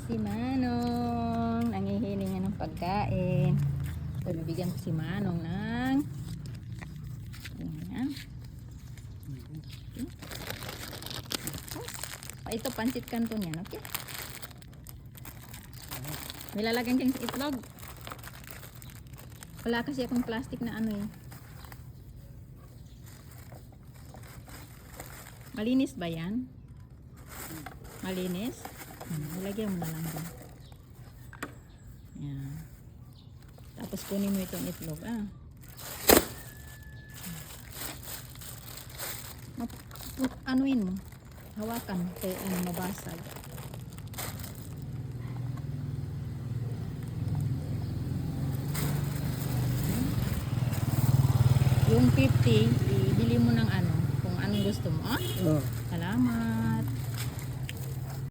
Si Manong, nangihiling ng pagkain. So, bibigyan ko si Manong ng ayan. Okay. Ito, pancit canton yan, okay? Nilalagyan dyan sa itlog. Wala kasi akong plastic na ano eh. Malinis ba yan? Malinis? Ilagyan mo na lang dyan. Yan. Tapos kunin mo itong itlog. Anuin mo. Hawakan. Kaya mabasag. Yung 50, ibili mo ng ano. Kung anong gusto mo. Oh. Salamat.